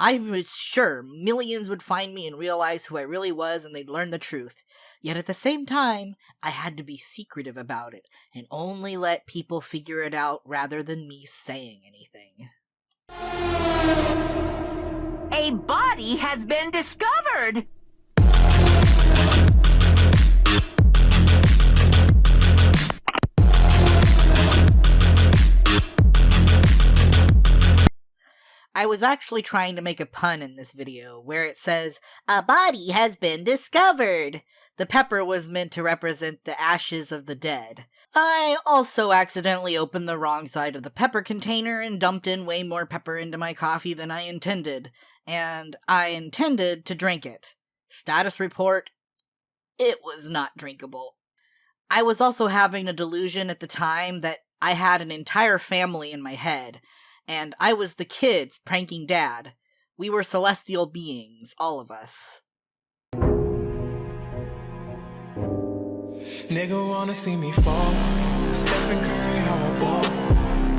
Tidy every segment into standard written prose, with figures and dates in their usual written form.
I was sure millions would find me and realize who I really was and they'd learn the truth. Yet at the same time, I had to be secretive about it and only let people figure it out rather than me saying anything. A body has been discovered! I was actually trying to make a pun in this video, where it says, "A body has been discovered!" The pepper was meant to represent the ashes of the dead. I also accidentally opened the wrong side of the pepper container and dumped in way more pepper into my coffee than I intended, and I intended to drink it. Status report, it was not drinkable. I was also having a delusion at the time that I had an entire family in my head, and I was the kids pranking Dad. We were celestial beings, all of us. Nigga wanna see me fall. Stephen Curry, how I ball.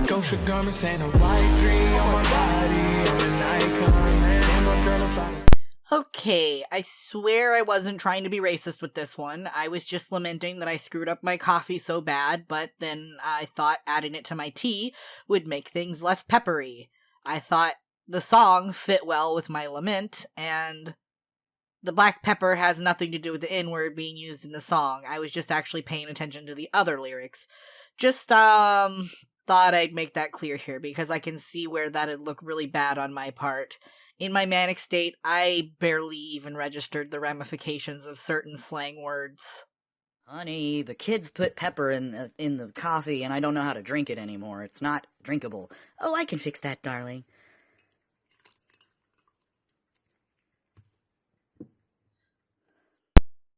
Gosha garments and a white 3 on my body. I'm an icon, man. And my girl about it. Okay, I swear I wasn't trying to be racist with this one. I was just lamenting that I screwed up my coffee so bad, but then I thought adding it to my tea would make things less peppery. I thought the song fit well with my lament, and the black pepper has nothing to do with the N-word being used in the song. I was just actually paying attention to the other lyrics. Just, thought I'd make that clear here, because I can see where that'd look really bad on my part. In my manic state, I barely even registered the ramifications of certain slang words. Honey, the kids put pepper in the coffee and I don't know how to drink it anymore. It's not drinkable. Oh, I can fix that, darling.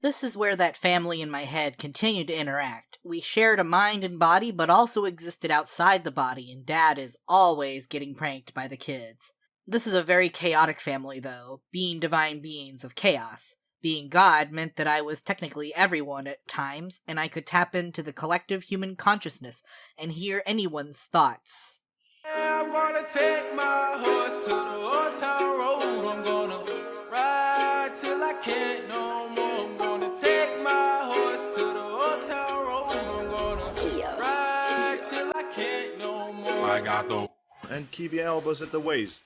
This is where that family in my head continued to interact. We shared a mind and body, but also existed outside the body, and Dad is always getting pranked by the kids. This is a very chaotic family, though, being divine beings of chaos. Being God meant that I was technically everyone at times, and I could tap into the collective human consciousness and hear anyone's thoughts. I'm gonna take my horse to the old town road. I'm gonna ride till I can't no more. I'm gonna take my horse to the old town road. I'm gonna ride till I can't no more. I got the... And keep your elbows at the waist.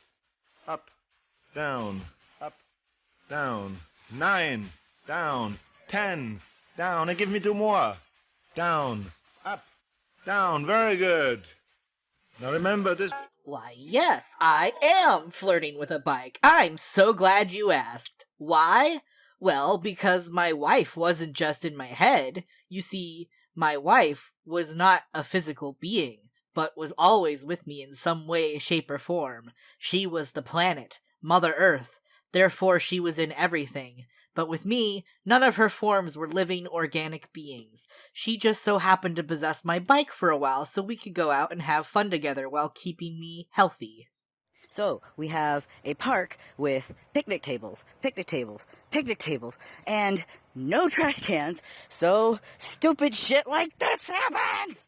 Up, down, 9, down, 10, down, and give me 2 more. Down, up, down, very good. Now remember this... Why, yes, I am flirting with a bike. I'm so glad you asked. Why? Well, because my wife wasn't just in my head. You see, my wife was not a physical being, but was always with me in some way, shape, or form. She was the planet, Mother Earth. Therefore, she was in everything. But with me, none of her forms were living, organic beings. She just so happened to possess my bike for a while so we could go out and have fun together while keeping me healthy. So, we have a park with picnic tables, and no trash cans, so stupid shit like this happens!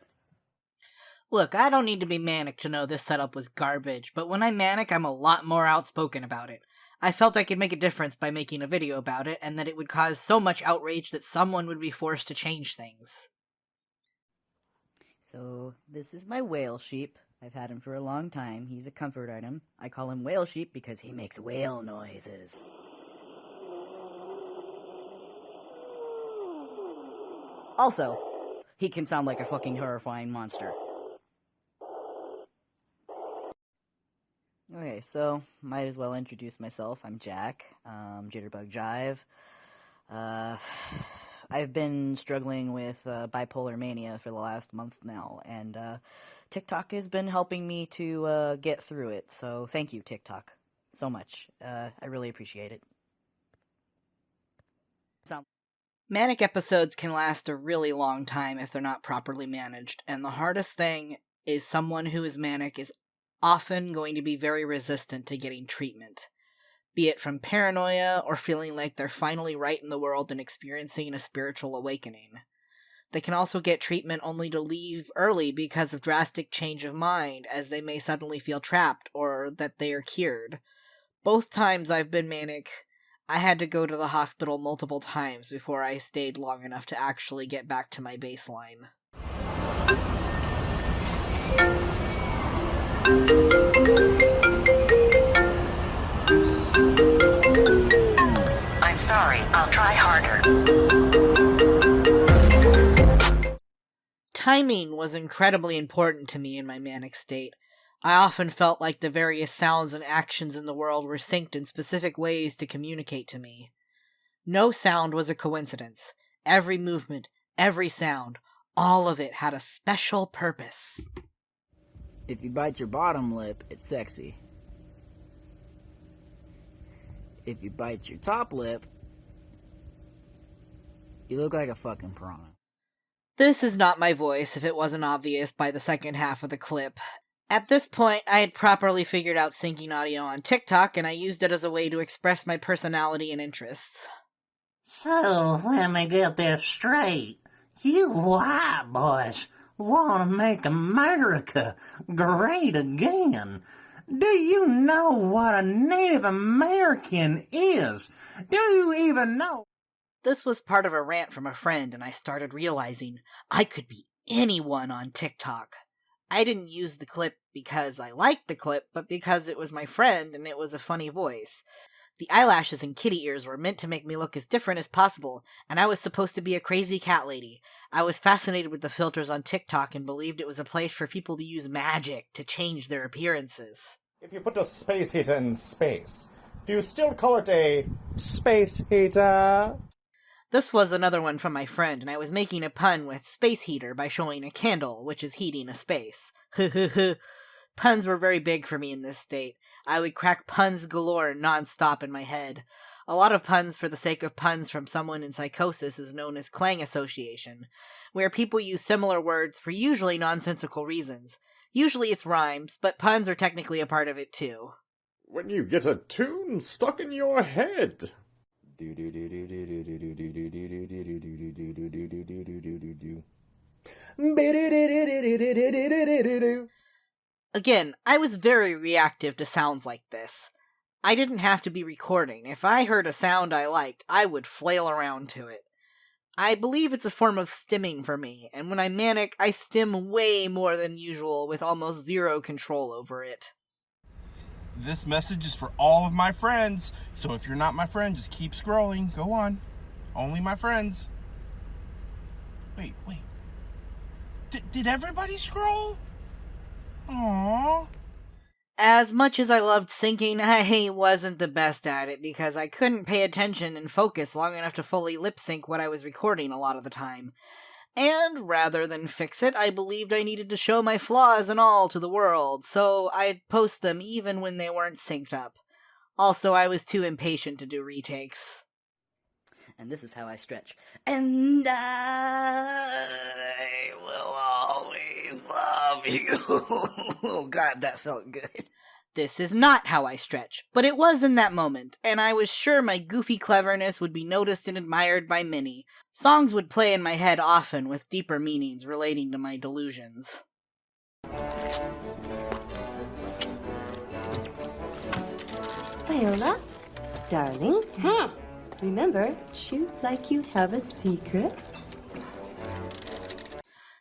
Look, I don't need to be manic to know this setup was garbage, but when I'm manic, I'm a lot more outspoken about it. I felt I could make a difference by making a video about it, and that it would cause so much outrage that someone would be forced to change things. So, this is my whale sheep. I've had him for a long time. He's a comfort item. I call him whale sheep because he makes whale noises. Also, he can sound like a fucking horrifying monster. Okay, so, might as well introduce myself. I'm Jack, Jitterbug Jive. I've been struggling with bipolar mania for the last month now, and TikTok has been helping me to get through it, so thank you, TikTok, so much. I really appreciate it. Manic episodes can last a really long time if they're not properly managed, and the hardest thing is someone who is manic is often going to be very resistant to getting treatment, be it from paranoia or feeling like they're finally right in the world and experiencing a spiritual awakening. They can also get treatment only to leave early because of drastic change of mind, as they may suddenly feel trapped or that they are cured. Both times I've been manic, I had to go to the hospital multiple times before I stayed long enough to actually get back to my baseline. I'm sorry, I'll try harder. Timing was incredibly important to me in my manic state. I often felt like the various sounds and actions in the world were synced in specific ways to communicate to me. No sound was a coincidence. Every movement, every sound, all of it had a special purpose. If you bite your bottom lip, it's sexy. If you bite your top lip, you look like a fucking piranha. This is not my voice, if it wasn't obvious by the second half of the clip. At this point, I had properly figured out syncing audio on TikTok, and I used it as a way to express my personality and interests. So, let me get this straight. You white boys want to make America great again. Do you know what a Native American is? Do you even know? This was part of a rant from a friend, and I started realizing I could be anyone on TikTok. I didn't use the clip because I liked the clip, but because it was my friend and it was a funny voice. The eyelashes and kitty ears were meant to make me look as different as possible, and I was supposed to be a crazy cat lady. I was fascinated with the filters on TikTok and believed it was a place for people to use magic to change their appearances. If you put a space heater in space, do you still call it a space heater? This was another one from my friend, and I was making a pun with space heater by showing a candle, which is heating a space. Puns were very big for me in this state. I would crack puns galore non-stop in my head. A lot of puns for the sake of puns from someone in psychosis is known as clang association, where people use similar words for usually nonsensical reasons. Usually it's rhymes, but puns are technically a part of it too. When you get a tune stuck in your head. Again, I was very reactive to sounds like this. I didn't have to be recording. If I heard a sound I liked, I would flail around to it. I believe it's a form of stimming for me, and when I'm manic, I stim way more than usual with almost zero control over it. This message is for all of my friends, so if you're not my friend, just keep scrolling. Go on. Only my friends. Wait. Did everybody scroll? Aww. As much as I loved syncing, I wasn't the best at it because I couldn't pay attention and focus long enough to fully lip-sync what I was recording a lot of the time. And rather than fix it, I believed I needed to show my flaws and all to the world, so I'd post them even when they weren't synced up. Also, I was too impatient to do retakes. And this is how I stretch. And I will always love you. Oh god, that felt good. This is not how I stretch, but it was in that moment, and I was sure my goofy cleverness would be noticed and admired by many. Songs would play in my head often with deeper meanings relating to my delusions. Viola, darling, remember, shoot like you'd have a secret.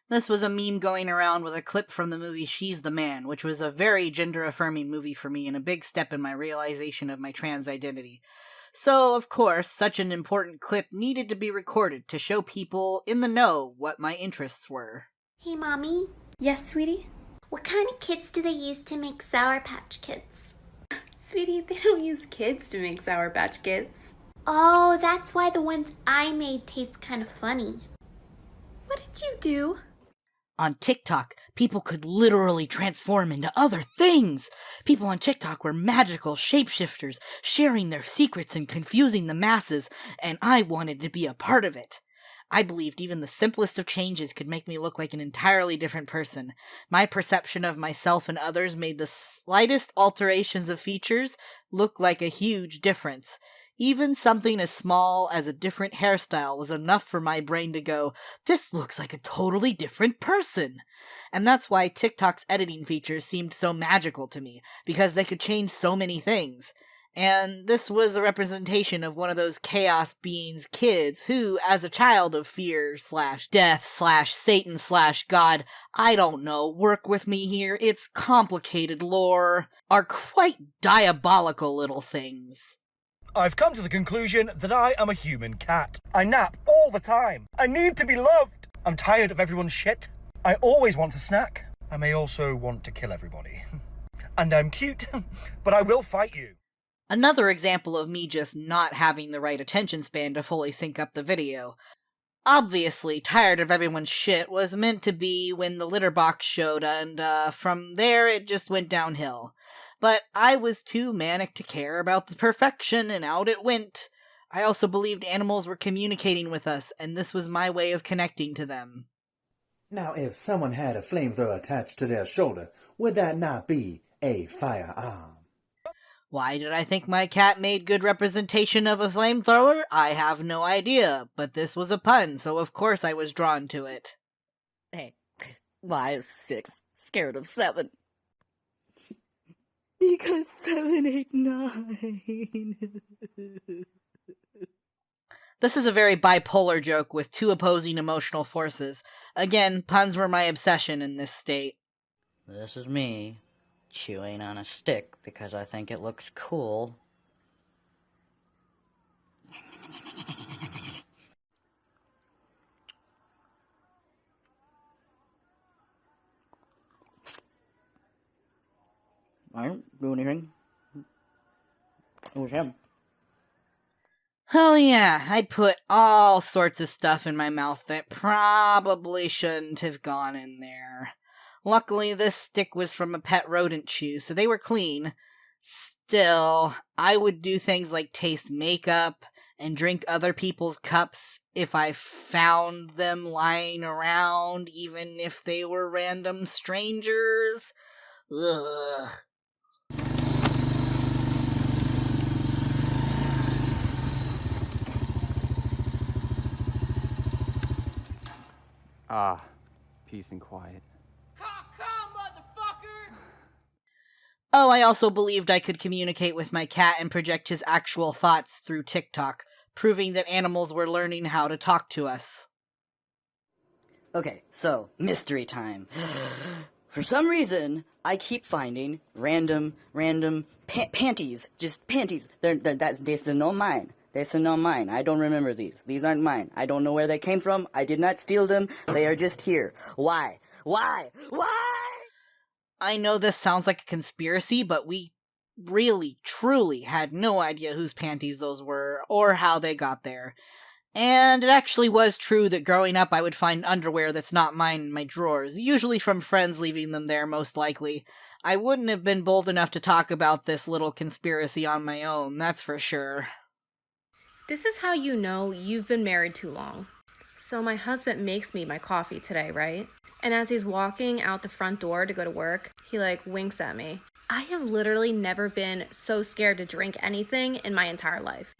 This was a meme going around with a clip from the movie She's the Man, which was a very gender-affirming movie for me and a big step in my realization of my trans identity. So, of course, such an important clip needed to be recorded to show people in the know what my interests were. Hey, Mommy. Yes, sweetie? What kind of kits do they use to make Sour Patch Kids? Sweetie, they don't use kids to make Sour Patch Kids. Oh, that's why the ones I made taste kind of funny. What did you do? On TikTok, people could literally transform into other things. People on TikTok were magical shapeshifters, sharing their secrets and confusing the masses, and I wanted to be a part of it. I believed even the simplest of changes could make me look like an entirely different person. My perception of myself and others made the slightest alterations of features look like a huge difference. Even something as small as a different hairstyle was enough for my brain to go, this looks like a totally different person. And that's why TikTok's editing features seemed so magical to me, because they could change so many things. And this was a representation of one of those chaos beings kids who, as a child of fear / death / Satan / God, I don't know, work with me here, it's complicated lore, are quite diabolical little things. I've come to the conclusion that I am a human cat. I nap all the time. I need to be loved. I'm tired of everyone's shit. I always want a snack. I may also want to kill everybody. And I'm cute, but I will fight you. Another example of me just not having the right attention span to fully sync up the video. Obviously, tired of everyone's shit was meant to be when the litter box showed, and from there it just went downhill. But I was too manic to care about the perfection, and out it went. I also believed animals were communicating with us, and this was my way of connecting to them. Now, if someone had a flamethrower attached to their shoulder, would that not be a firearm? Why did I think my cat made good representation of a flamethrower? I have no idea, but this was a pun, so of course I was drawn to it. Hey, why is 6 scared of 7? Because 7, 8, 9. This is a very bipolar joke with two opposing emotional forces. Again, puns were my obsession in this state. This is me chewing on a stick because I think it looks cool. I didn't do anything. It was him. Oh yeah, I'd put all sorts of stuff in my mouth that probably shouldn't have gone in there. Luckily, this stick was from a pet rodent chew, so they were clean. Still, I would do things like taste makeup and drink other people's cups if I found them lying around, even if they were random strangers. Ugh. Ah, peace and quiet. Oh, I also believed I could communicate with my cat and project his actual thoughts through TikTok, proving that animals were learning how to talk to us. Okay, so, mystery time. For some reason, I keep finding random panties. Just panties. They're not mine. They're not mine. I don't remember these. These aren't mine. I don't know where they came from. I did not steal them. They are just here. Why? Why? Why? I know this sounds like a conspiracy, but we really, truly had no idea whose panties those were, or how they got there. And it actually was true that growing up I would find underwear that's not mine in my drawers, usually from friends leaving them there, most likely. I wouldn't have been bold enough to talk about this little conspiracy on my own, that's for sure. This is how you know you've been married too long. So my husband makes me my coffee today, right? And as he's walking out the front door to go to work, he winks at me. I have literally never been so scared to drink anything in my entire life.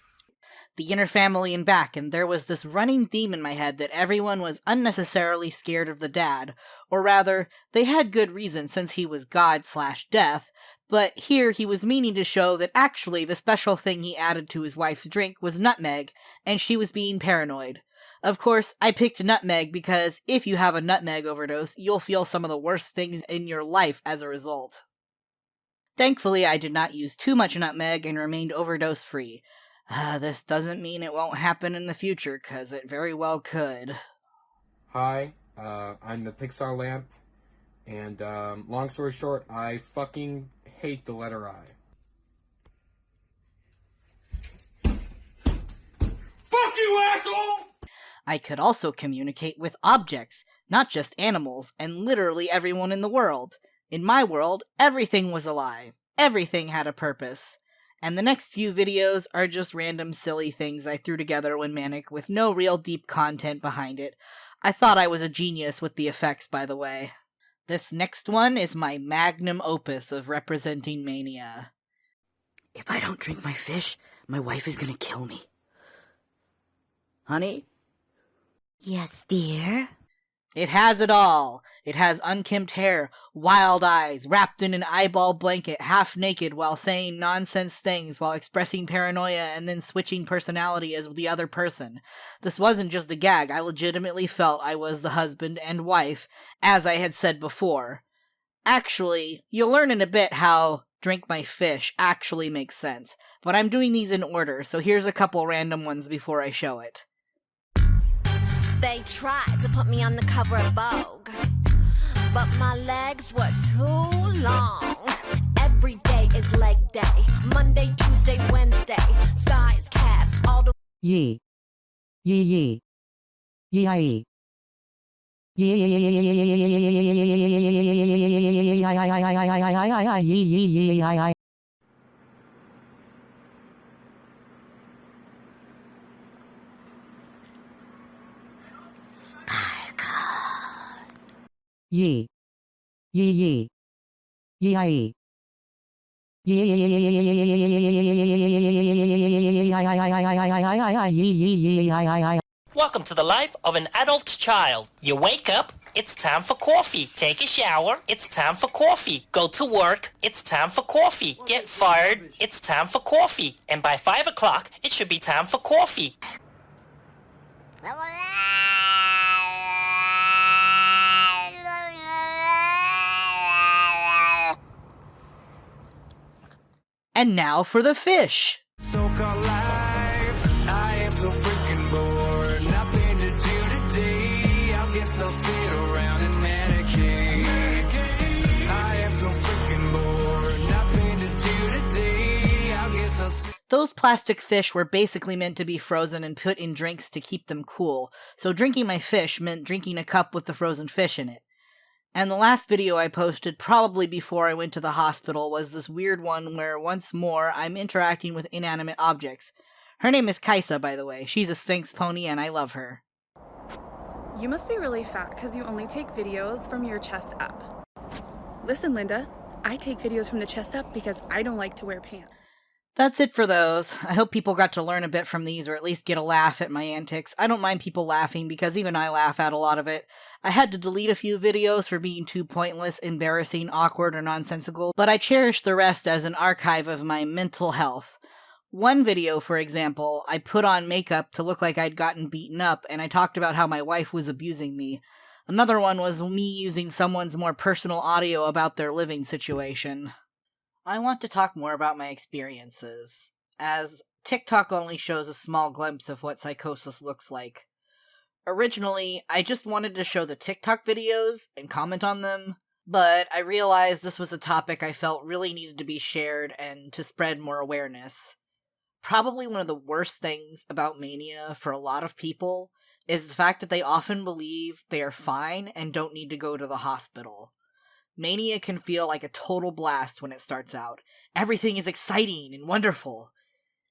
The inner family and back, and there was this running theme in my head that everyone was unnecessarily scared of the dad, or rather, they had good reason since he was God/death, but here he was meaning to show that actually the special thing he added to his wife's drink was nutmeg, and she was being paranoid. Of course, I picked nutmeg because if you have a nutmeg overdose, you'll feel some of the worst things in your life as a result. Thankfully, I did not use too much nutmeg and remained overdose-free. This doesn't mean it won't happen in the future, cause it very well could. Hi, I'm the Pixar lamp, and long story short, I fucking hate the letter I. Fuck you, asshole! I could also communicate with objects, not just animals, and literally everyone in the world. In my world, everything was alive. Everything had a purpose. And the next few videos are just random silly things I threw together when manic with no real deep content behind it. I thought I was a genius with the effects, by the way. This next one is my magnum opus of representing mania. If I don't drink my fish, my wife is gonna kill me. Honey? Yes, dear? It has it all. It has unkempt hair, wild eyes, wrapped in an eyeball blanket, half naked while saying nonsense things while expressing paranoia and then switching personality as the other person. This wasn't just a gag. I legitimately felt I was the husband and wife, as I had said before. Actually, you'll learn in a bit how drink my fish actually makes sense, but I'm doing these in order, so here's a couple random ones before I show it. They tried to put me on the cover of Vogue, but my legs were too long. Every day is leg day. Monday, Tuesday, Wednesday. Thighs, calves, all the... Yee. Yee yee. Yee. Yee. Yee yee. Yee. Welcome to the life of an adult child. You wake up, it's time for coffee. Take a shower, it's time for coffee. Go to work, it's time for coffee. Get fired, it's time for coffee. And by 5 o'clock, it should be time for coffee. And now for the fish. So-called life, I am so freaking bored. Nothing to do today. I guess I'll sit around and medicate. I am so freaking bored. Nothing to do today. I guess I'll sit... Those plastic fish were basically meant to be frozen and put in drinks to keep them cool, so drinking my fish meant drinking a cup with the frozen fish in it. And the last video I posted, probably before I went to the hospital, was this weird one where, once more, I'm interacting with inanimate objects. Her name is Kaisa, by the way. She's a Sphinx pony, and I love her. You must be really fat because you only take videos from your chest up. Listen, Linda, I take videos from the chest up because I don't like to wear pants. That's it for those. I hope people got to learn a bit from these, or at least get a laugh at my antics. I don't mind people laughing, because even I laugh at a lot of it. I had to delete a few videos for being too pointless, embarrassing, awkward, or nonsensical, but I cherish the rest as an archive of my mental health. One video, for example, I put on makeup to look like I'd gotten beaten up, and I talked about how my wife was abusing me. Another one was me using someone's more personal audio about their living situation. I want to talk more about my experiences, as TikTok only shows a small glimpse of what psychosis looks like. Originally, I just wanted to show the TikTok videos and comment on them, but I realized this was a topic I felt really needed to be shared and to spread more awareness. Probably one of the worst things about mania for a lot of people is the fact that they often believe they are fine and don't need to go to the hospital. Mania can feel like a total blast when it starts out. Everything is exciting and wonderful.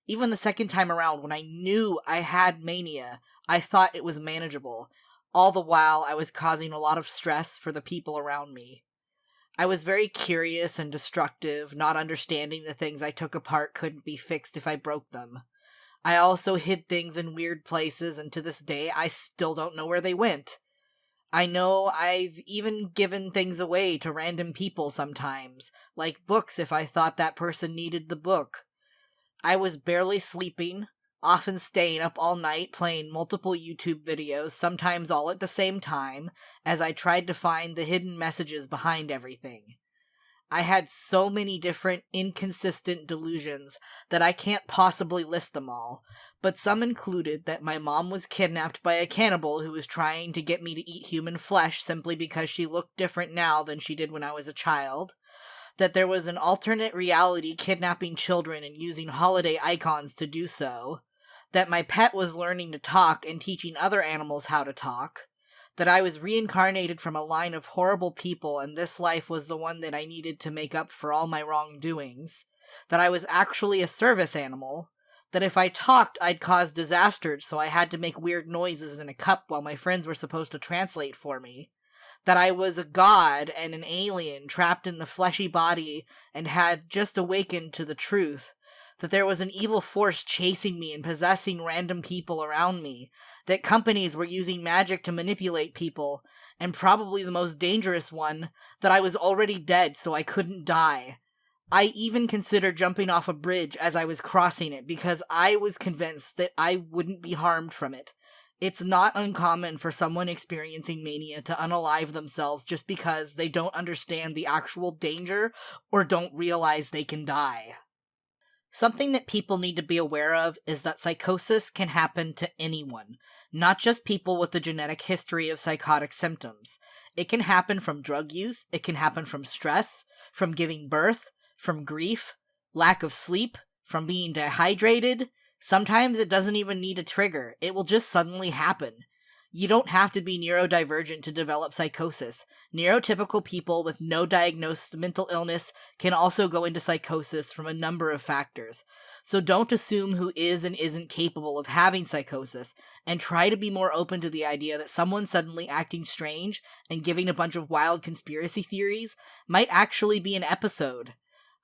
Even the second time around, when I knew I had mania, I thought it was manageable. All the while, I was causing a lot of stress for the people around me. I was very curious and destructive, not understanding the things I took apart couldn't be fixed if I broke them. I also hid things in weird places, and to this day, I still don't know where they went. I know I've even given things away to random people sometimes, like books if I thought that person needed the book. I was barely sleeping, often staying up all night playing multiple YouTube videos, sometimes all at the same time, as I tried to find the hidden messages behind everything. I had so many different inconsistent delusions that I can't possibly list them all, but some included that my mom was kidnapped by a cannibal who was trying to get me to eat human flesh simply because she looked different now than she did when I was a child, that there was an alternate reality kidnapping children and using holiday icons to do so, that my pet was learning to talk and teaching other animals how to talk, that I was reincarnated from a line of horrible people and this life was the one that I needed to make up for all my wrongdoings, that I was actually a service animal, that if I talked I'd cause disasters so I had to make weird noises in a cup while my friends were supposed to translate for me, that I was a god and an alien trapped in the fleshy body and had just awakened to the truth, that there was an evil force chasing me and possessing random people around me, that companies were using magic to manipulate people, and probably the most dangerous one, that I was already dead so I couldn't die. I even considered jumping off a bridge as I was crossing it because I was convinced that I wouldn't be harmed from it. It's not uncommon for someone experiencing mania to unalive themselves just because they don't understand the actual danger or don't realize they can die. Something that people need to be aware of is that psychosis can happen to anyone, not just people with a genetic history of psychotic symptoms. It can happen from drug use, it can happen from stress, from giving birth, from grief, lack of sleep, from being dehydrated. Sometimes it doesn't even need a trigger. It will just suddenly happen. You don't have to be neurodivergent to develop psychosis. Neurotypical people with no diagnosed mental illness can also go into psychosis from a number of factors. So don't assume who is and isn't capable of having psychosis, and try to be more open to the idea that someone suddenly acting strange and giving a bunch of wild conspiracy theories might actually be an episode.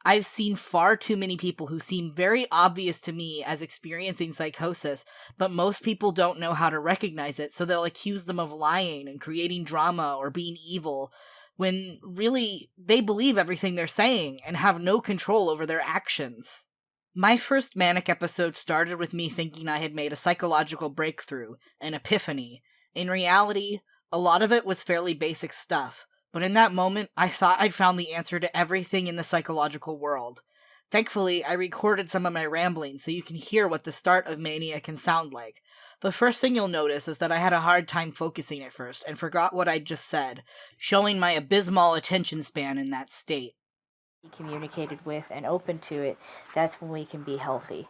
I've seen far too many people who seem very obvious to me as experiencing psychosis, but most people don't know how to recognize it, so they'll accuse them of lying and creating drama or being evil, when really they believe everything they're saying and have no control over their actions. My first manic episode started with me thinking I had made a psychological breakthrough, an epiphany. In reality, a lot of it was fairly basic stuff. But in that moment, I thought I'd found the answer to everything in the psychological world. Thankfully, I recorded some of my ramblings so you can hear what the start of mania can sound like. The first thing you'll notice is that I had a hard time focusing at first and forgot what I'd just said, showing my abysmal attention span in that state. Communicated with and open to it, that's when we can be healthy.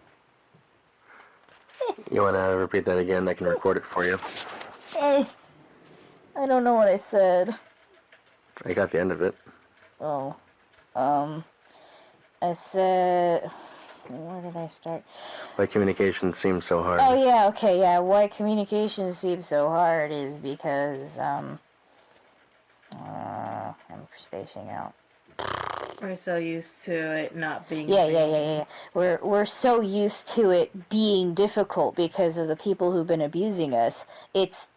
You want to repeat that again? I can record it for you. I don't know what I said. I got the end of it. Oh. I said... Where did I start? Why communication seems so hard. Oh, yeah, okay, yeah. Why communication seems so hard is because, I'm spacing out. We're so used to it not being... Yeah. We're so used to it being difficult because of the people who've been abusing us. It's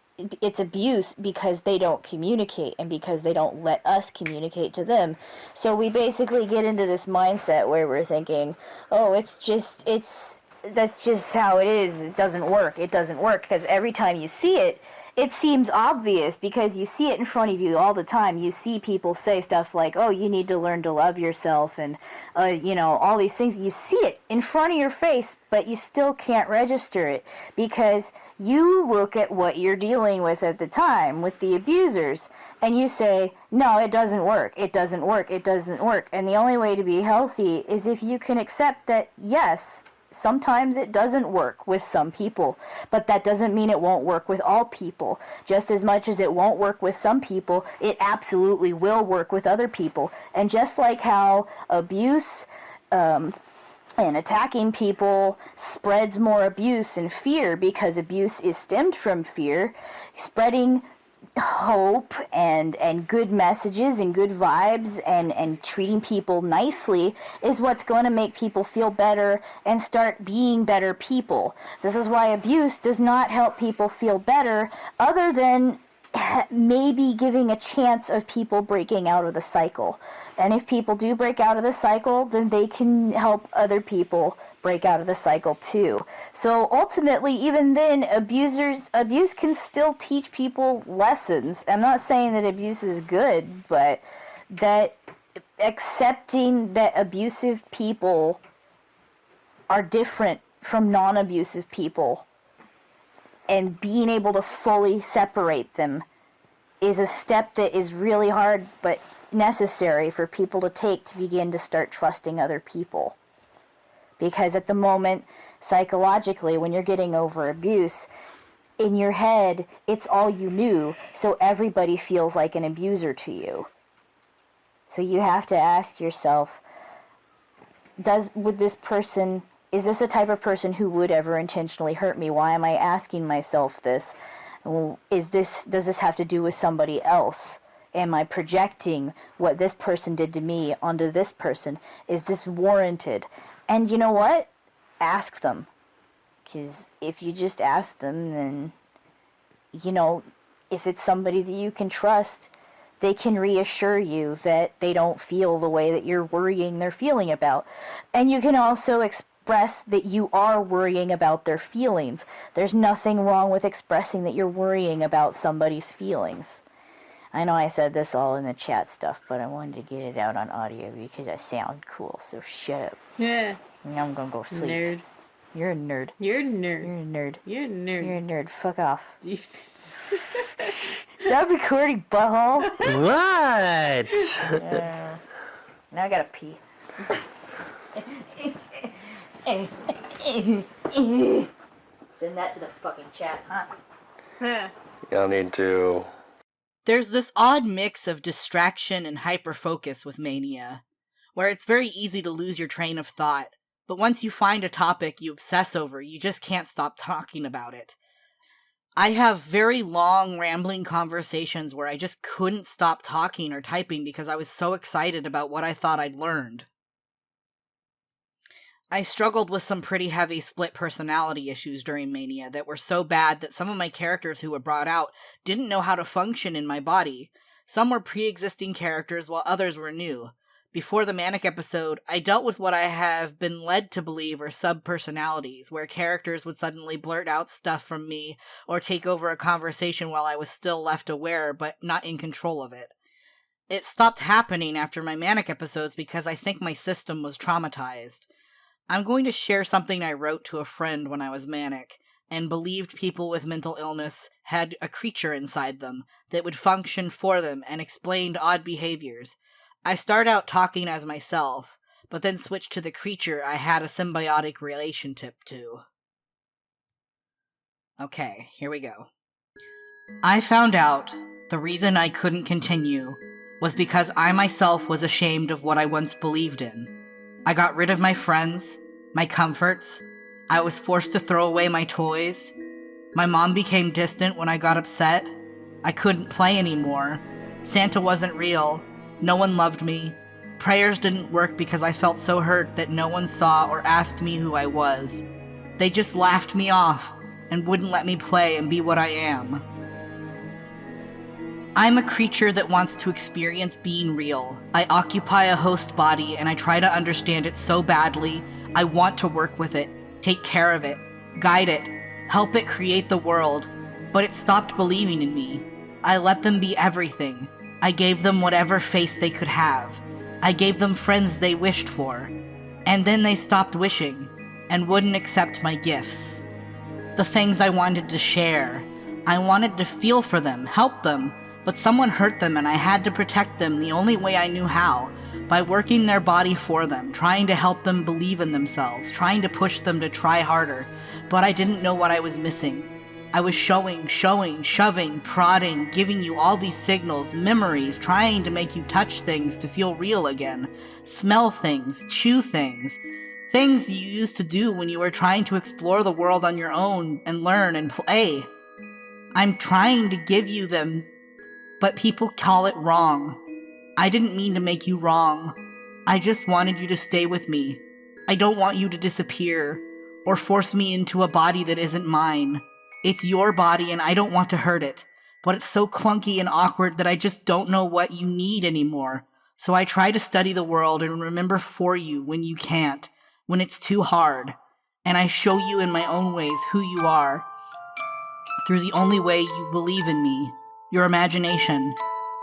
abuse because they don't communicate and because they don't let us communicate to them. So we basically get into this mindset where we're thinking, oh, that's just how it is. It doesn't work. Because every time you see it, it seems obvious because you see it in front of you all the time. You see people say stuff like, oh, you need to learn to love yourself and, all these things. You see it in front of your face, but you still can't register it because you look at what you're dealing with at the time with the abusers and you say, no, it doesn't work. And the only way to be healthy is if you can accept that, yes, sometimes it doesn't work with some people, but that doesn't mean it won't work with all people. Just as much as it won't work with some people, it absolutely will work with other people. And just like how abuse and attacking people spreads more abuse and fear because abuse is stemmed from fear, spreading hope and good messages and good vibes and treating people nicely is what's going to make people feel better and start being better people. This is why abuse does not help people feel better other than maybe giving a chance of people breaking out of the cycle. And if people do break out of the cycle, then they can help other people break out of the cycle too. So ultimately, even then, abuse can still teach people lessons. I'm not saying that abuse is good, but that accepting that abusive people are different from non-abusive people and being able to fully separate them is a step that is really hard but necessary for people to take to begin to start trusting other people. Because at the moment, psychologically, when you're getting over abuse, in your head, it's all you knew, so everybody feels like an abuser to you. So you have to ask yourself, is this the type of person who would ever intentionally hurt me? Why am I asking myself this? Does this have to do with somebody else? Am I projecting what this person did to me onto this person? Is this warranted? And you know what? ask them. Because if you just ask them, then, you know, if it's somebody that you can trust, they can reassure you that they don't feel the way that you're worrying they're feeling about. And you can also express that you are worrying about their feelings. There's nothing wrong with expressing that you're worrying about somebody's feelings. I know I said this all in the chat stuff, but I wanted to get it out on audio because I sound cool, so shut up. Yeah. Now I'm gonna go sleep. Nerd. You're a nerd. You're a nerd. You're a nerd. You're a nerd. You're a nerd. Fuck off. Stop recording, butthole. What? Now I gotta pee. Send that to the fucking chat, huh? Y'all need to... There's this odd mix of distraction and hyperfocus with Mania, where it's very easy to lose your train of thought, but once you find a topic you obsess over, you just can't stop talking about it. I have very long, rambling conversations where I just couldn't stop talking or typing because I was so excited about what I thought I'd learned. I struggled with some pretty heavy split personality issues during Mania that were so bad that some of my characters who were brought out didn't know how to function in my body. Some were pre-existing characters while others were new. Before the Manic episode, I dealt with what I have been led to believe are sub-personalities, where characters would suddenly blurt out stuff from me or take over a conversation while I was still left aware but not in control of it. It stopped happening after my Manic episodes because I think my system was traumatized. I'm going to share something I wrote to a friend when I was manic, and believed people with mental illness had a creature inside them that would function for them and explained odd behaviors. I start out talking as myself, but then switch to the creature I had a symbiotic relationship to. Okay, here we go. I found out the reason I couldn't continue was because I myself was ashamed of what I once believed in. I got rid of my friends, my comforts. I was forced to throw away my toys. My mom became distant when I got upset. I couldn't play anymore. Santa wasn't real. No one loved me. Prayers didn't work because I felt so hurt that no one saw or asked me who I was. They just laughed me off and wouldn't let me play and be what I am. I'm a creature that wants to experience being real. I occupy a host body and I try to understand it so badly. I want to work with it, take care of it, guide it, help it create the world, but it stopped believing in me. I let them be everything. I gave them whatever face they could have. I gave them friends they wished for. And then they stopped wishing and wouldn't accept my gifts. The things I wanted to share. I wanted to feel for them, help them, but someone hurt them and I had to protect them the only way I knew how, by working their body for them, trying to help them believe in themselves, trying to push them to try harder, but I didn't know what I was missing. I was showing, shoving, prodding, giving you all these signals, memories, trying to make you touch things to feel real again, smell things, chew things, things you used to do when you were trying to explore the world on your own and learn and play. I'm trying to give you them, but people call it wrong. I didn't mean to make you wrong. I just wanted you to stay with me. I don't want you to disappear or force me into a body that isn't mine. It's your body and I don't want to hurt it, but it's so clunky and awkward that I just don't know what you need anymore. So I try to study the world and remember for you when you can't, when it's too hard, and I show you in my own ways who you are, through the only way you believe in me, your imagination.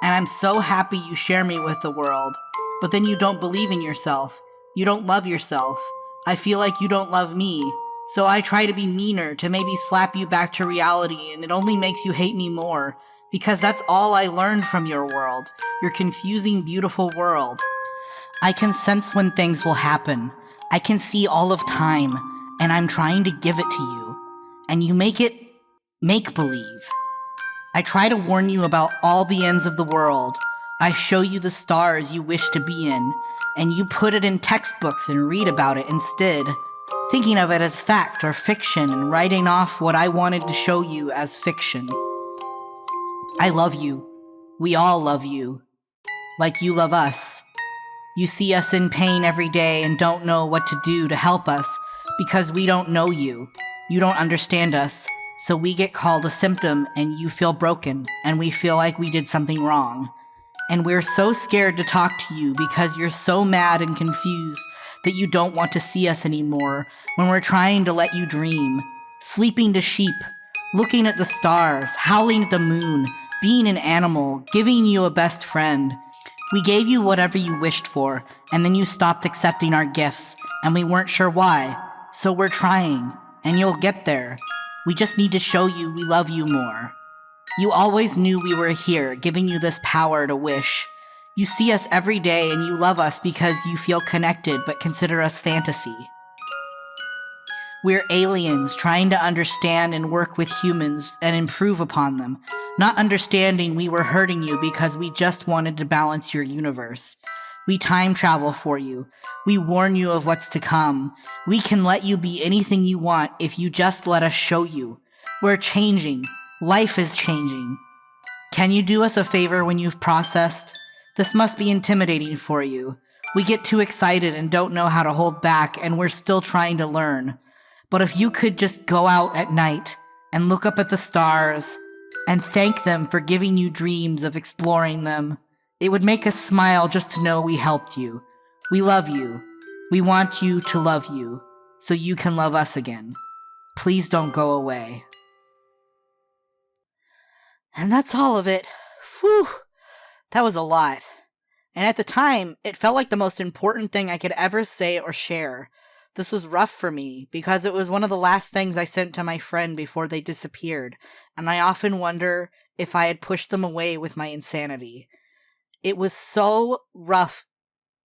And I'm so happy you share me with the world, but then you don't believe in yourself. You don't love yourself. I feel like you don't love me. So I try to be meaner, to maybe slap you back to reality, and it only makes you hate me more, because that's all I learned from your world, your confusing, beautiful world. I can sense when things will happen. I can see all of time, and I'm trying to give it to you. And you make it make-believe. I try to warn you about all the ends of the world. I show you the stars you wish to be in, and you put it in textbooks and read about it instead, thinking of it as fact or fiction and writing off what I wanted to show you as fiction. I love you. We all love you. Like you love us. You see us in pain every day and don't know what to do to help us, because we don't know you. You don't understand us, so we get called a symptom and you feel broken and we feel like we did something wrong. And we're so scared to talk to you because you're so mad and confused that you don't want to see us anymore when we're trying to let you dream. Sleeping to sheep, looking at the stars, howling at the moon, being an animal, giving you a best friend. We gave you whatever you wished for, and then you stopped accepting our gifts, and we weren't sure why. So we're trying, and you'll get there. We just need to show you we love you more. You always knew we were here, giving you this power to wish. You see us every day and you love us because you feel connected but consider us fantasy. We're aliens trying to understand and work with humans and improve upon them, not understanding we were hurting you because we just wanted to balance your universe. We time travel for you. We warn you of what's to come. We can let you be anything you want if you just let us show you. We're changing. Life is changing. Can you do us a favor when you've processed? This must be intimidating for you. We get too excited and don't know how to hold back, and we're still trying to learn. But if you could just go out at night and look up at the stars and thank them for giving you dreams of exploring them, it would make us smile just to know we helped you. We love you. We want you to love you, so you can love us again. Please don't go away. And that's all of it. Whew, that was a lot. And at the time, it felt like the most important thing I could ever say or share. This was rough for me, because it was one of the last things I sent to my friend before they disappeared, and I often wonder if I had pushed them away with my insanity. It was so rough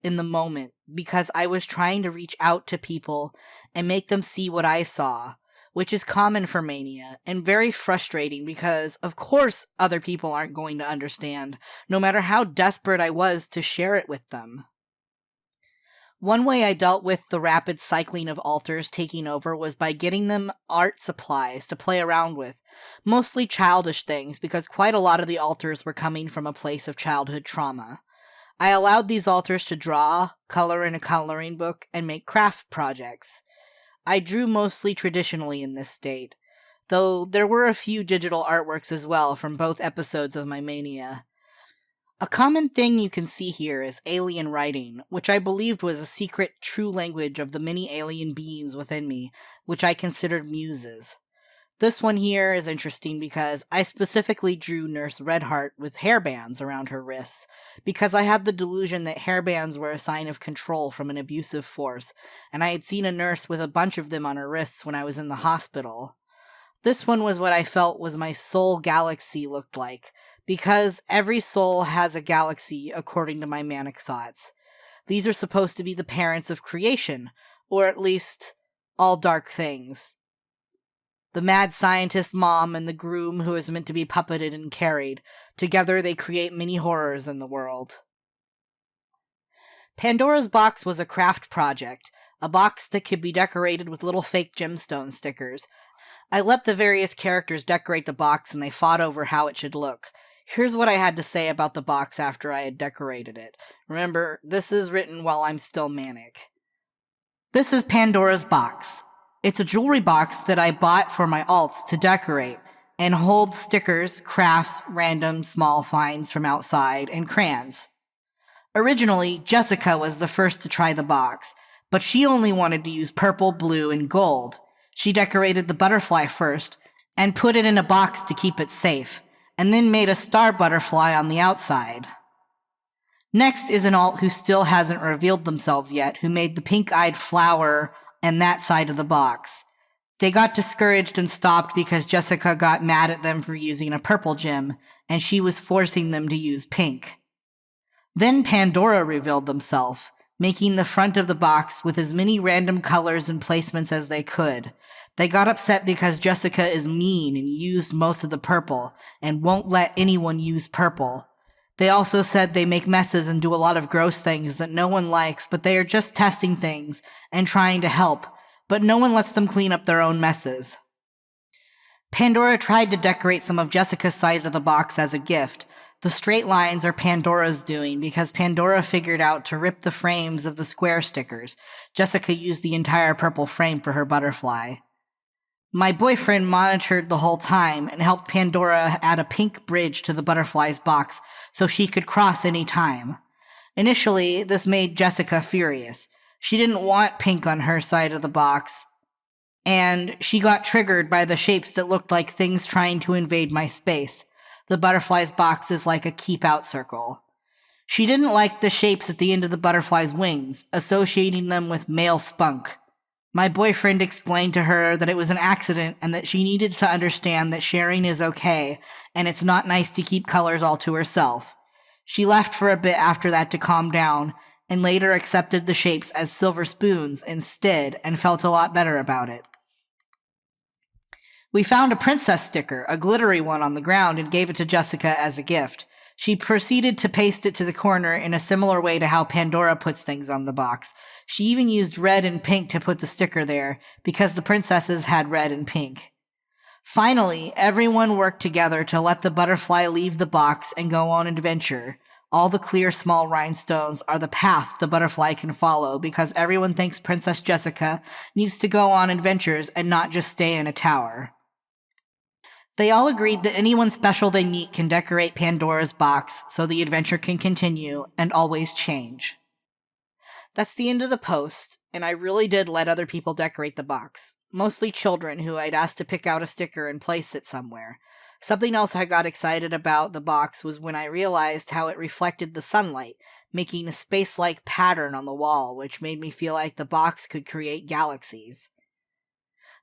in the moment, because I was trying to reach out to people and make them see what I saw, which is common for mania, and very frustrating because, of course, other people aren't going to understand, no matter how desperate I was to share it with them. One way I dealt with the rapid cycling of alters taking over was by getting them art supplies to play around with, mostly childish things because quite a lot of the alters were coming from a place of childhood trauma. I allowed these alters to draw, color in a coloring book, and make craft projects. I drew mostly traditionally in this state, though there were a few digital artworks as well from both episodes of my mania. A common thing you can see here is alien writing, which I believed was a secret true language of the many alien beings within me, which I considered muses. This one here is interesting because I specifically drew Nurse Redheart with hairbands around her wrists, because I had the delusion that hairbands were a sign of control from an abusive force, and I had seen a nurse with a bunch of them on her wrists when I was in the hospital. This one was what I felt was my soul galaxy looked like, because every soul has a galaxy according to my manic thoughts. These are supposed to be the parents of creation, or at least all dark things. The mad scientist mom and the groom who is meant to be puppeted and carried. Together they create many horrors in the world. Pandora's box was a craft project, a box that could be decorated with little fake gemstone stickers. I let the various characters decorate the box and they fought over how it should look. Here's what I had to say about the box after I had decorated it. Remember, this is written while I'm still manic. This is Pandora's box. It's a jewelry box that I bought for my alts to decorate and hold stickers, crafts, random small finds from outside, and crayons. Originally, Jessica was the first to try the box, but she only wanted to use purple, blue, and gold. She decorated the butterfly first and put it in a box to keep it safe, and then made a star butterfly on the outside. Next is an alt who still hasn't revealed themselves yet, who made the pink-eyed flower and that side of the box. They got discouraged and stopped because Jessica got mad at them for using a purple gem, and she was forcing them to use pink. Then Pandora revealed themselves, making the front of the box with as many random colors and placements as they could. They got upset because Jessica is mean and used most of the purple, and won't let anyone use purple. They also said they make messes and do a lot of gross things that no one likes, but they are just testing things and trying to help, but no one lets them clean up their own messes. Pandora tried to decorate some of Jessica's side of the box as a gift, The straight lines are Pandora's doing because Pandora figured out to rip the frames of the square stickers. Jessica used the entire purple frame for her butterfly. My boyfriend monitored the whole time and helped Pandora add a pink bridge to the butterfly's box so she could cross any time. Initially, this made Jessica furious. She didn't want pink on her side of the box, and she got triggered by the shapes that looked like things trying to invade my space. The butterfly's box is like a keep-out circle. She didn't like the shapes at the end of the butterfly's wings, associating them with male spunk. My boyfriend explained to her that it was an accident and that she needed to understand that sharing is okay, and it's not nice to keep colors all to herself. She left for a bit after that to calm down, and later accepted the shapes as silver spoons instead and felt a lot better about it. We found a princess sticker, a glittery one, on the ground and gave it to Jessica as a gift. She proceeded to paste it to the corner in a similar way to how Pandora puts things on the box. She even used red and pink to put the sticker there, because the princesses had red and pink. Finally, everyone worked together to let the butterfly leave the box and go on an adventure. All the clear small rhinestones are the path the butterfly can follow because everyone thinks Princess Jessica needs to go on adventures and not just stay in a tower. They all agreed that anyone special they meet can decorate Pandora's box so the adventure can continue and always change. That's the end of the post, and I really did let other people decorate the box. Mostly children who I'd asked to pick out a sticker and place it somewhere. Something else I got excited about the box was when I realized how it reflected the sunlight, making a space-like pattern on the wall, which made me feel like the box could create galaxies.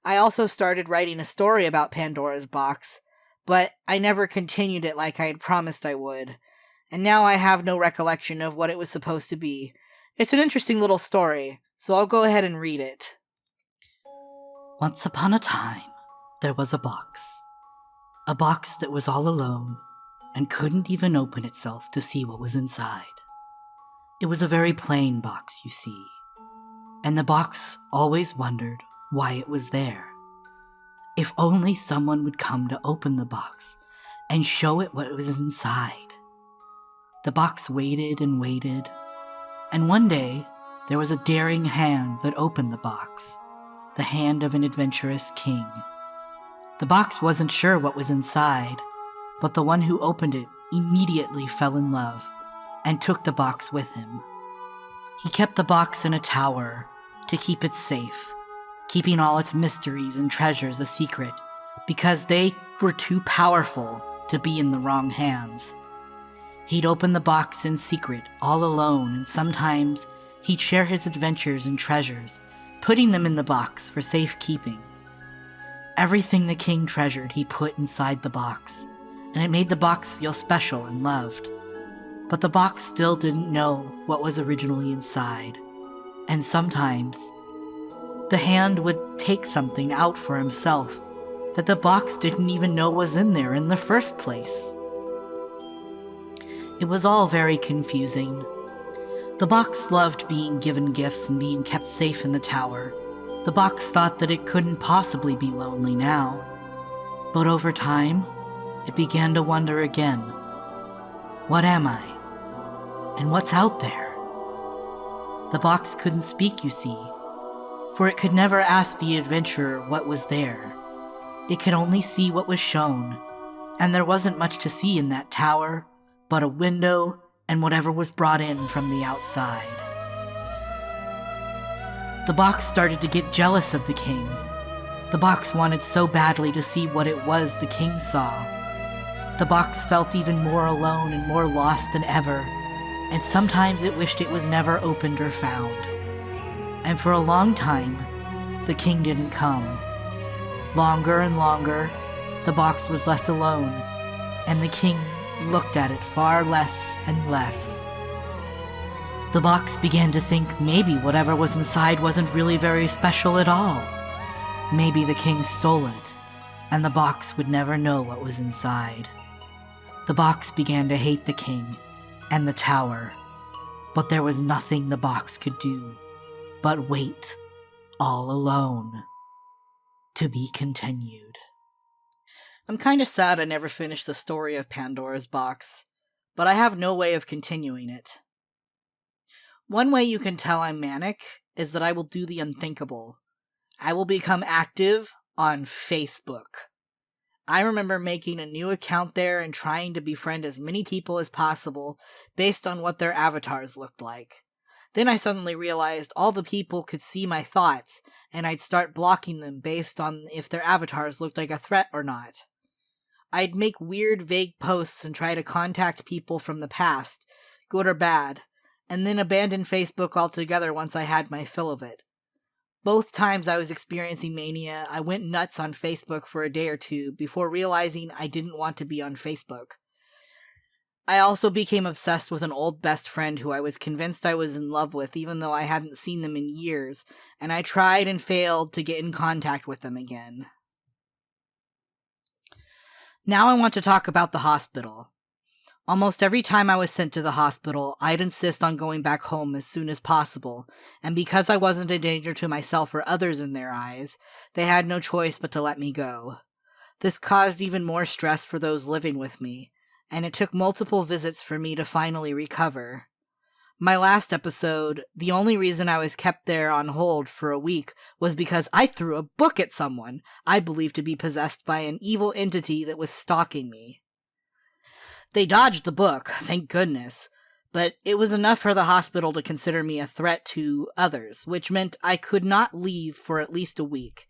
I also started writing a story about Pandora's box, but I never continued it like I had promised I would, and now I have no recollection of what it was supposed to be. It's an interesting little story, so I'll go ahead and read it. Once upon a time, there was a box. A box that was all alone and couldn't even open itself to see what was inside. It was a very plain box, you see, and the box always wondered why it was there. If only someone would come to open the box and show it what was inside. The box waited and waited, and one day there was a daring hand that opened the box, the hand of an adventurous king. The box wasn't sure what was inside, but the one who opened it immediately fell in love and took the box with him. He kept the box in a tower to keep it safe, keeping all its mysteries and treasures a secret, because they were too powerful to be in the wrong hands. He'd open the box in secret, all alone, and sometimes he'd share his adventures and treasures, putting them in the box for safekeeping. Everything the king treasured he put inside the box, and it made the box feel special and loved. But the box still didn't know what was originally inside, and sometimes the hand would take something out for himself that the box didn't even know was in there in the first place. It was all very confusing. The box loved being given gifts and being kept safe in the tower. The box thought that it couldn't possibly be lonely now. But over time, it began to wonder again. What am I? And what's out there? The box couldn't speak, you see, for it could never ask the adventurer what was there. It could only see what was shown, and there wasn't much to see in that tower but a window and whatever was brought in from the outside. The box started to get jealous of the king. The box wanted so badly to see what it was the king saw. The box felt even more alone and more lost than ever, and sometimes it wished it was never opened or found. And for a long time, the king didn't come. Longer and longer, the box was left alone, and the king looked at it far less and less. The box began to think maybe whatever was inside wasn't really very special at all. Maybe the king stole it, and the box would never know what was inside. The box began to hate the king and the tower, but there was nothing the box could do but wait, all alone. To be continued. I'm kinda sad I never finished the story of Pandora's box. but I have no way of continuing it. One way you can tell I'm manic is that I will do the unthinkable. I will become active on Facebook. I remember making a new account there and trying to befriend as many people as possible based on what their avatars looked like. Then I suddenly realized all the people could see my thoughts, and I'd start blocking them based on if their avatars looked like a threat or not. I'd make weird, vague posts and try to contact people from the past, good or bad, and then abandon Facebook altogether once I had my fill of it. Both times I was experiencing mania, I went nuts on Facebook for a day or two before realizing I didn't want to be on Facebook. I also became obsessed with an old best friend who I was convinced I was in love with even though I hadn't seen them in years, and I tried and failed to get in contact with them again. Now I want to talk about the hospital. Almost every time I was sent to the hospital, I'd insist on going back home as soon as possible, and because I wasn't a danger to myself or others in their eyes, they had no choice but to let me go. This caused even more stress for those living with me, and it took multiple visits for me to finally recover. My last episode, the only reason I was kept there on hold for a week was because I threw a book at someone I believed to be possessed by an evil entity that was stalking me. They dodged the book, thank goodness, but it was enough for the hospital to consider me a threat to others, which meant I could not leave for at least a week,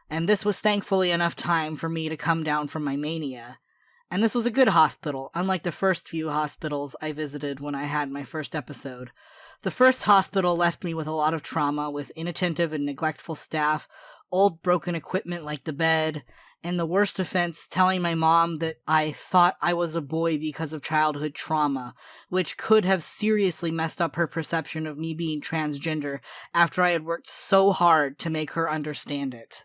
and this was thankfully enough time for me to come down from my mania. And this was a good hospital, unlike the first few hospitals I visited when I had my first episode. The first hospital left me with a lot of trauma, with inattentive and neglectful staff, old broken equipment like the bed, and the worst offense, telling my mom that I thought I was a boy because of childhood trauma, which could have seriously messed up her perception of me being transgender after I had worked so hard to make her understand it.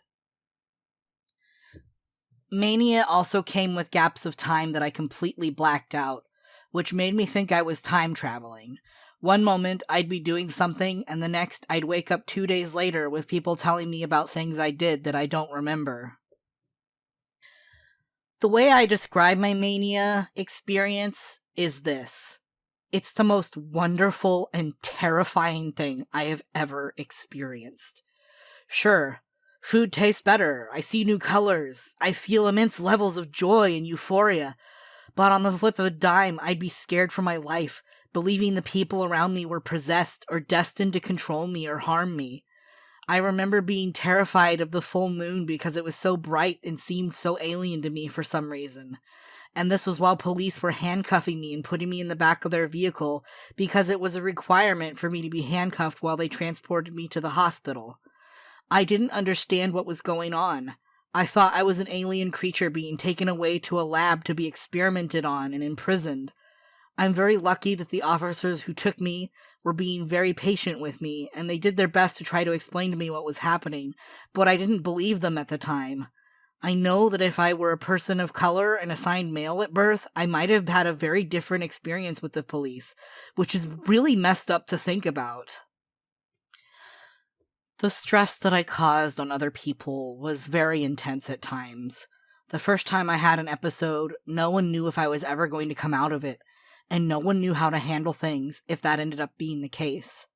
Mania also came with gaps of time that I completely blacked out, which made me think I was time traveling. One moment, I'd be doing something, and the next, I'd wake up 2 days later with people telling me about things I did that I don't remember. The way I describe my mania experience is this. It's the most wonderful and terrifying thing I have ever experienced. Sure, food tastes better, I see new colors, I feel immense levels of joy and euphoria, but on the flip of a dime, I'd be scared for my life, believing the people around me were possessed or destined to control me or harm me. I remember being terrified of the full moon because it was so bright and seemed so alien to me for some reason. And this was while police were handcuffing me and putting me in the back of their vehicle because it was a requirement for me to be handcuffed while they transported me to the hospital. I didn't understand what was going on. I thought I was an alien creature being taken away to a lab to be experimented on and imprisoned. I'm very lucky that the officers who took me were being very patient with me, and they did their best to try to explain to me what was happening, but I didn't believe them at the time. I know that if I were a person of color and assigned male at birth, I might have had a very different experience with the police, which is really messed up to think about. The stress that I caused on other people was very intense at times. The first time I had an episode, no one knew if I was ever going to come out of it, and no one knew how to handle things if that ended up being the case.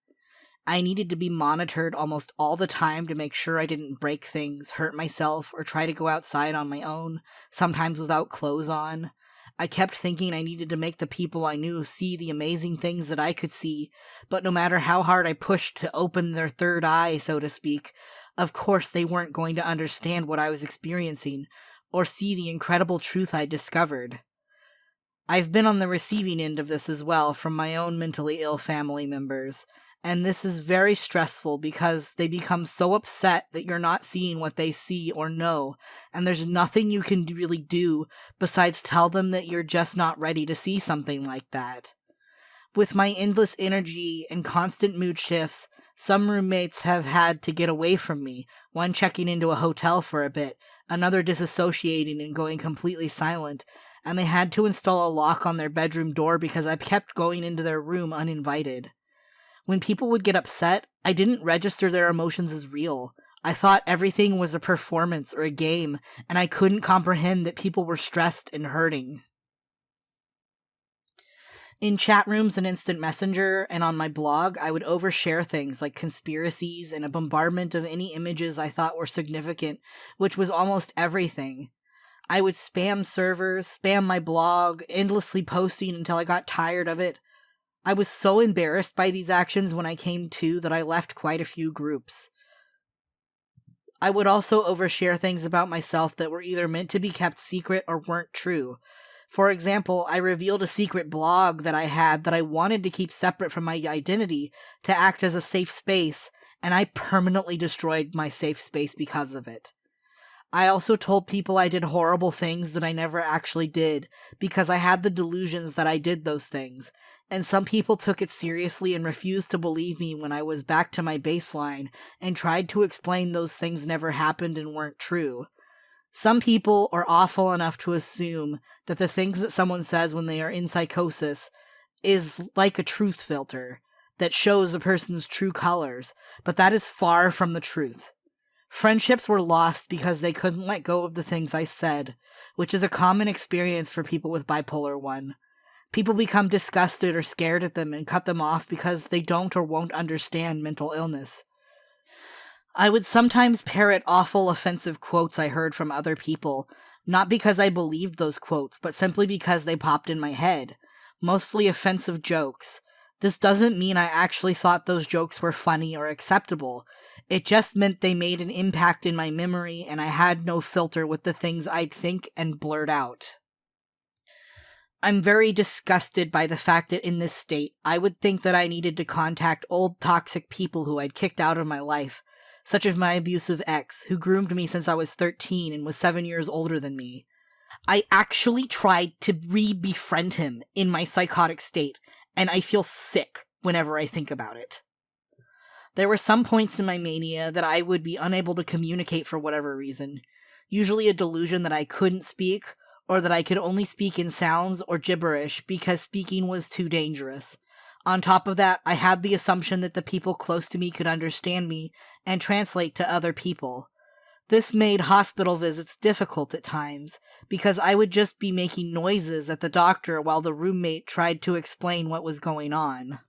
I needed to be monitored almost all the time to make sure I didn't break things, hurt myself, or try to go outside on my own, sometimes without clothes on. I kept thinking I needed to make the people I knew see the amazing things that I could see, but no matter how hard I pushed to open their third eye, so to speak, of course they weren't going to understand what I was experiencing, or see the incredible truth I discovered. I've been on the receiving end of this as well from my own mentally ill family members, and this is very stressful because they become so upset that you're not seeing what they see or know, and there's nothing you can really do besides tell them that you're just not ready to see something like that. With my endless energy and constant mood shifts, some roommates have had to get away from me, one checking into a hotel for a bit, another disassociating and going completely silent, and they had to install a lock on their bedroom door because I kept going into their room uninvited. When people would get upset, I didn't register their emotions as real. I thought everything was a performance or a game, and I couldn't comprehend that people were stressed and hurting. In chat rooms and instant messenger and on my blog, I would overshare things like conspiracies and a bombardment of any images I thought were significant, which was almost everything. I would spam servers, spam my blog, endlessly posting until I got tired of it. I was so embarrassed by these actions when I came to that I left quite a few groups. I would also overshare things about myself that were either meant to be kept secret or weren't true. For example, I revealed a secret blog that I had that I wanted to keep separate from my identity to act as a safe space, and I permanently destroyed my safe space because of it. I also told people I did horrible things that I never actually did, because I had the delusions that I did those things, and some people took it seriously and refused to believe me when I was back to my baseline and tried to explain those things never happened and weren't true. Some people are awful enough to assume that the things that someone says when they are in psychosis is like a truth filter that shows a person's true colors, but that is far from the truth. Friendships were lost because they couldn't let go of the things I said, which is a common experience for people with bipolar 1. People become disgusted or scared at them and cut them off because they don't or won't understand mental illness. I would sometimes parrot awful offensive quotes I heard from other people, not because I believed those quotes, but simply because they popped in my head. Mostly offensive jokes. This doesn't mean I actually thought those jokes were funny or acceptable. It just meant they made an impact in my memory and I had no filter with the things I'd think and blurt out. I'm very disgusted by the fact that in this state, I would think that I needed to contact old toxic people who I'd kicked out of my life, such as my abusive ex, who groomed me since I was 13 and was 7 years older than me. I actually tried to re-befriend him in my psychotic state, and I feel sick whenever I think about it. There were some points in my mania that I would be unable to communicate for whatever reason, usually a delusion that I couldn't speak, or that I could only speak in sounds or gibberish because speaking was too dangerous. On top of that, I had the assumption that the people close to me could understand me and translate to other people. This made hospital visits difficult at times, because I would just be making noises at the doctor while the roommate tried to explain what was going on.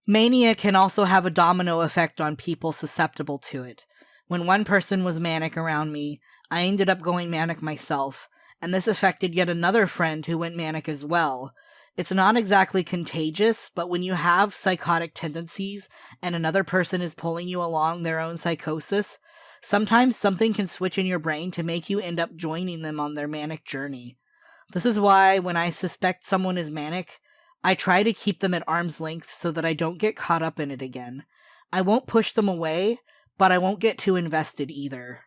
Mania can also have a domino effect on people susceptible to it. When one person was manic around me, I ended up going manic myself, and this affected yet another friend who went manic as well. It's not exactly contagious, but when you have psychotic tendencies and another person is pulling you along their own psychosis, sometimes something can switch in your brain to make you end up joining them on their manic journey. This is why when I suspect someone is manic, I try to keep them at arm's length so that I don't get caught up in it again. I won't push them away, but I won't get too invested either.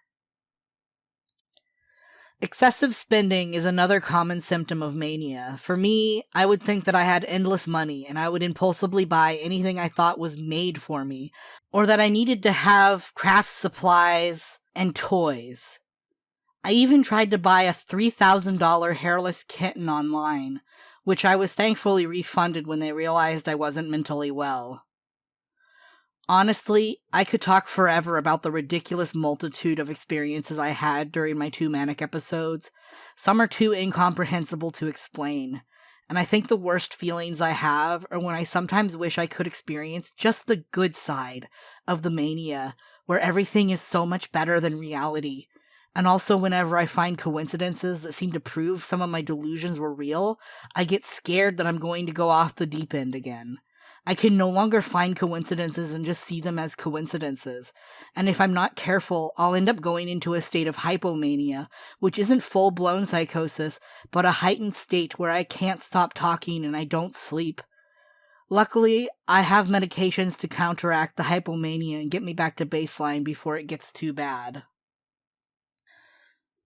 Excessive spending is another common symptom of mania. For me, I would think that I had endless money and I would impulsively buy anything I thought was made for me, or that I needed to have craft supplies and toys. I even tried to buy a $3,000 hairless kitten online, which I was thankfully refunded when they realized I wasn't mentally well. Honestly, I could talk forever about the ridiculous multitude of experiences I had during my 2 manic episodes. Some are too incomprehensible to explain, and I think the worst feelings I have are when I sometimes wish I could experience just the good side of the mania, where everything is so much better than reality. And also whenever I find coincidences that seem to prove some of my delusions were real, I get scared that I'm going to go off the deep end again. I can no longer find coincidences and just see them as coincidences. And if I'm not careful, I'll end up going into a state of hypomania, which isn't full-blown psychosis, but a heightened state where I can't stop talking and I don't sleep. Luckily, I have medications to counteract the hypomania and get me back to baseline before it gets too bad.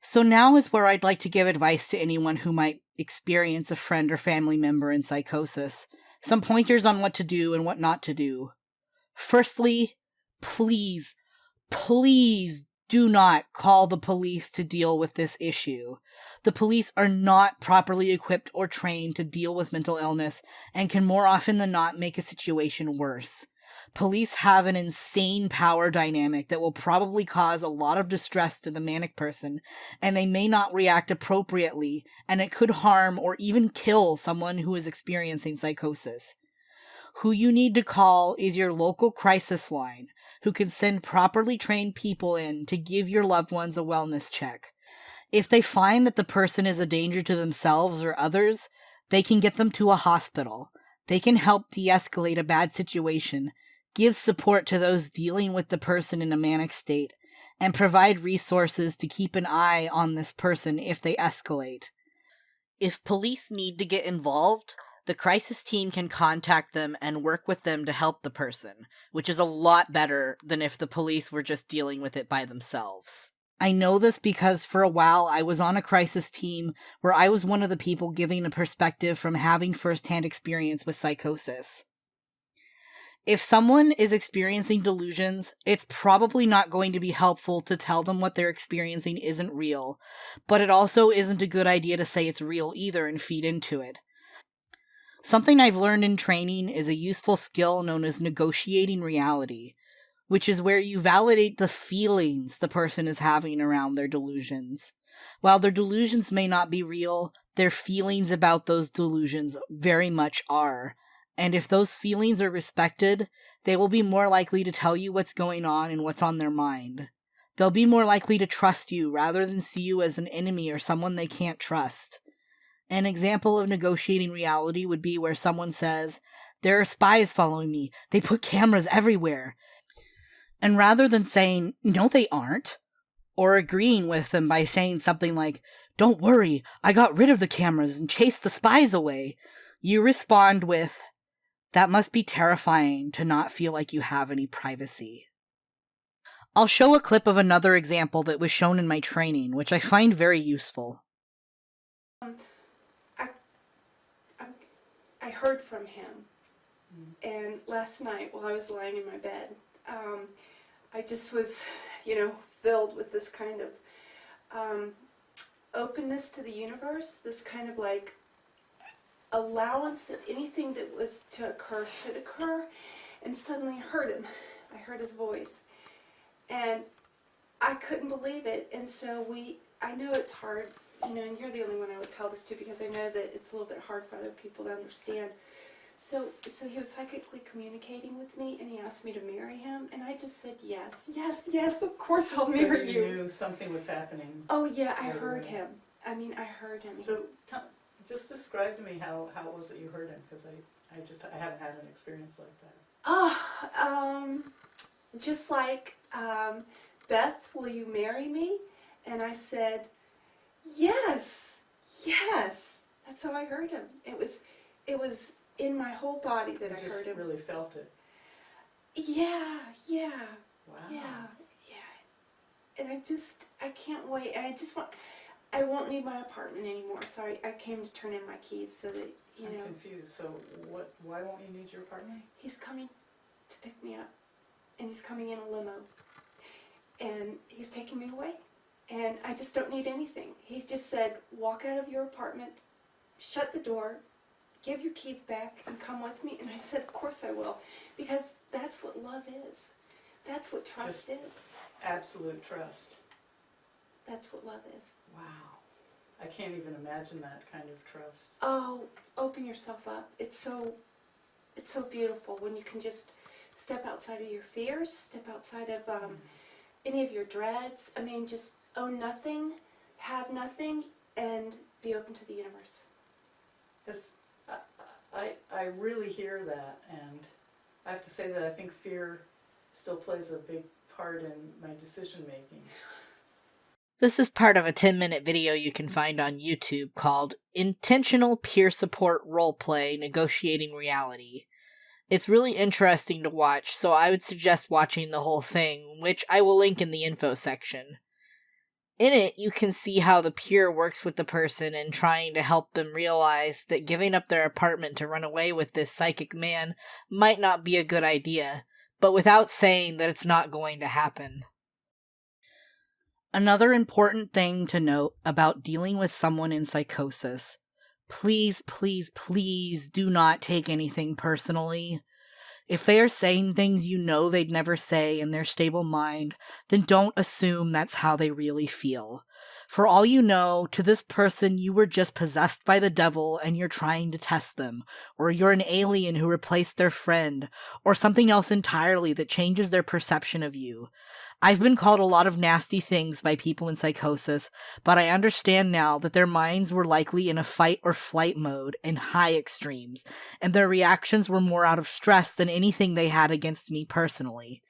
So now is where I'd like to give advice to anyone who might experience a friend or family member in psychosis. Some pointers on what to do and what not to do. Firstly, please do not call the police to deal with this issue. The police are not properly equipped or trained to deal with mental illness and can more often than not make a situation worse. Police have an insane power dynamic that will probably cause a lot of distress to the manic person, and they may not react appropriately, and it could harm or even kill someone who is experiencing psychosis. Who you need to call is your local crisis line, who can send properly trained people in to give your loved ones a wellness check. If they find that the person is a danger to themselves or others, they can get them to a hospital. They can help de-escalate a bad situation, give support to those dealing with the person in a manic state, and provide resources to keep an eye on this person if they escalate. If police need to get involved, the crisis team can contact them and work with them to help the person, which is a lot better than if the police were just dealing with it by themselves. I know this because for a while I was on a crisis team where I was one of the people giving a perspective from having firsthand experience with psychosis. If someone is experiencing delusions, it's probably not going to be helpful to tell them what they're experiencing isn't real, but it also isn't a good idea to say it's real either and feed into it. Something I've learned in training is a useful skill known as negotiating reality, which is where you validate the feelings the person is having around their delusions. While their delusions may not be real, their feelings about those delusions very much are. And if those feelings are respected, they will be more likely to tell you what's going on and what's on their mind. They'll be more likely to trust you rather than see you as an enemy or someone they can't trust. An example of negotiating reality would be where someone says, "There are spies following me. They put cameras everywhere." And rather than saying, "No, they aren't," or agreeing with them by saying something like, "Don't worry, I got rid of the cameras and chased the spies away," you respond with, "That must be terrifying to not feel like you have any privacy." I'll show a clip of another example that was shown in my training, which I find very useful. I heard from him, and last night while I was lying in my bed, I just was, filled with this kind of openness to the universe, this kind of like allowance that anything that was to occur should occur, and suddenly I heard him. I heard his voice, and I couldn't believe it. And so I know it's hard, and you're the only one I would tell this to because I know that it's a little bit hard for other people to understand. So he was psychically communicating with me, and he asked me to marry him, and I just said yes, of course I'll marry you. So you knew something was happening? Oh yeah, I heard him. I heard him. So just describe to me how it was that you heard him, because I haven't had an experience like that. Just like, "Beth, will you marry me?" And I said, yes. That's how I heard him. It was in my whole body that I heard him. You just really felt it. Yeah. Wow. Yeah. And I can't wait. And I won't need my apartment anymore. So I came to turn in my keys so that, I'm confused. So why won't you need your apartment? He's coming to pick me up. And he's coming in a limo. And he's taking me away. And I just don't need anything. He's just said, walk out of your apartment, shut the door, give your keys back, and come with me. And I said, of course I will. Because that's what love is. That's what trust is. Absolute trust. That's what love is. Wow. I can't even imagine that kind of trust. Oh, open yourself up. It's so beautiful when you can just step outside of your fears, step outside of any of your dreads. Just own nothing, have nothing, and be open to the universe. I really hear that, and I have to say that I think fear still plays a big part in my decision making. This is part of a 10-minute video you can find on YouTube called Intentional Peer Support Roleplay Negotiating Reality. It's really interesting to watch, so I would suggest watching the whole thing, which I will link in the info section. In it, you can see how the peer works with the person in trying to help them realize that giving up their apartment to run away with this psychic man might not be a good idea, but without saying that it's not going to happen. Another important thing to note about dealing with someone in psychosis: please do not take anything personally. If they are saying things you know they'd never say in their stable mind, then don't assume that's how they really feel. For all you know, to this person you were just possessed by the devil and you're trying to test them, or you're an alien who replaced their friend, or something else entirely that changes their perception of you. I've been called a lot of nasty things by people in psychosis, but I understand now that their minds were likely in a fight or flight mode in high extremes, and their reactions were more out of stress than anything they had against me personally.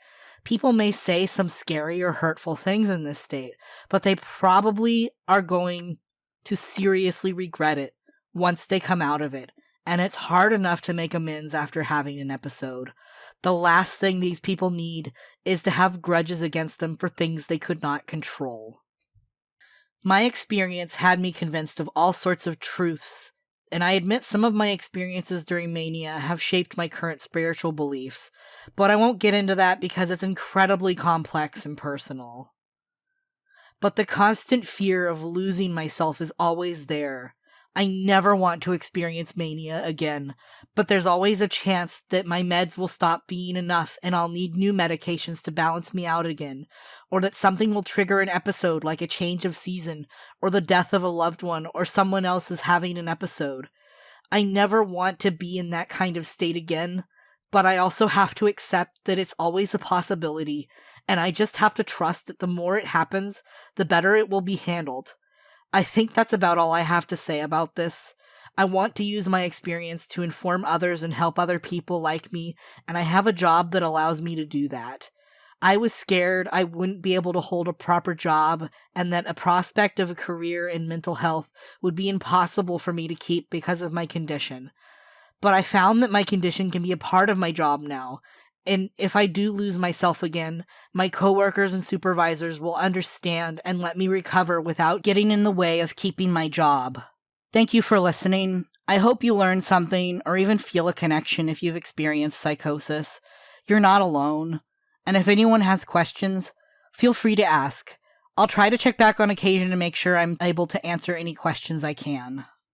People may say some scary or hurtful things in this state, but they probably are going to seriously regret it once they come out of it, and it's hard enough to make amends after having an episode. The last thing these people need is to have grudges against them for things they could not control. My experience had me convinced of all sorts of truths, and I admit some of my experiences during Mania have shaped my current spiritual beliefs, but I won't get into that because it's incredibly complex and personal. But the constant fear of losing myself is always there. I never want to experience Mania again, but there's always a chance that my meds will stop being enough and I'll need new medications to balance me out again, or that something will trigger an episode like a change of season, or the death of a loved one, or someone else is having an episode. I never want to be in that kind of state again, but I also have to accept that it's always a possibility, and I just have to trust that the more it happens, the better it will be handled. I think that's about all I have to say about this. I want to use my experience to inform others and help other people like me, and I have a job that allows me to do that. I was scared I wouldn't be able to hold a proper job, and that a prospect of a career in mental health would be impossible for me to keep because of my condition. But I found that my condition can be a part of my job now, and if I do lose myself again, my coworkers and supervisors will understand and let me recover without getting in the way of keeping my job. Thank you for listening. I hope you learned something or even feel a connection if you've experienced psychosis. You're not alone. And if anyone has questions, feel free to ask. I'll try to check back on occasion to make sure I'm able to answer any questions I can.